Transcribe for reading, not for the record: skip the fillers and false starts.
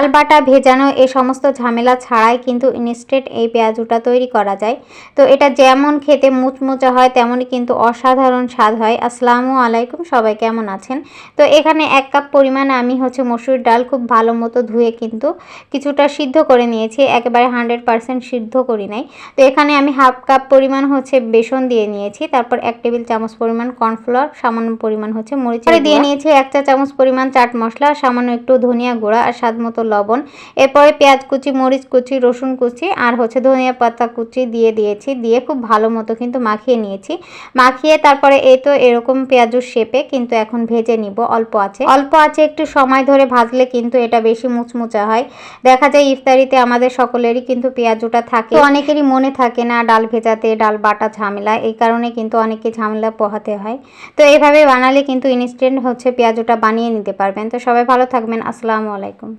ডাল বাটা ভেজানো এই সমস্ত ঝামেলা ছাড়াই কিন্তু ইনস্ট্যান্ট এই পেঁয়াজুটা তৈরি করা যায়। তো এটা যেমন খেতে মুচমুচে হয় তেমনই কিন্তু অসাধারণ স্বাদ হয়। আসসালামু আলাইকুম, সবাই কেমন আছেন? তো এখানে 1 কাপ পরিমাণ আমি মসুর ডাল খুব ভালো মতো ধুয়ে কিন্তু কিছুটা সিদ্ধ করে নিয়েছি, একেবারে 100% সিদ্ধ করি নাই। তো এখানে আমি হাফ কাপ পরিমাণ বেসন দিয়ে নিয়েছি, তারপর 1 টেবিল চামচ পরিমাণ কর্নফ্লাওয়ার, সামান্য পরিমাণ মরিচের দিয়ে নিয়েছি 1 চা চামচ পরিমাণ চাট মশলা, সামান্য একটু ধনিয়া গুঁড়া আর স্বাদ মতো লবণ। এরপরে পেঁয়াজ কুচি, মরিচ কুচি, রসুন কুচি আর ধনিয়া পাতা কুচি দিয়ে দিয়েছি, দিয়ে খুব ভালো মতো কিন্তু মাখিয়ে নিয়েছি। মাখিয়ে তারপরে এই তো এরকম পেঁয়াজুর শেপে কিন্তু এখন ভেজে নিব অল্প আছে একটু সময় ধরে ভাজলে কিন্তু এটা বেশি মুচমুচা হয়। দেখা যায় ইফতারিতে আমাদের সকলেরই কিন্তু পেঁয়াজুটা থাকে, অনেকেরই মনে থাকে না ডাল ভেজাতে, ডাল বাটা ঝামেলা, এই কারণে কিন্তু অনেকে ঝামেলা পোহাতে হয়। তো এইভাবে বানালে কিন্তু ইনস্ট্যান্ট পেঁয়াজুটা বানিয়ে নিতে পারবেন। তো সবাই ভালো থাকবেন। আসসালামু আলাইকুম।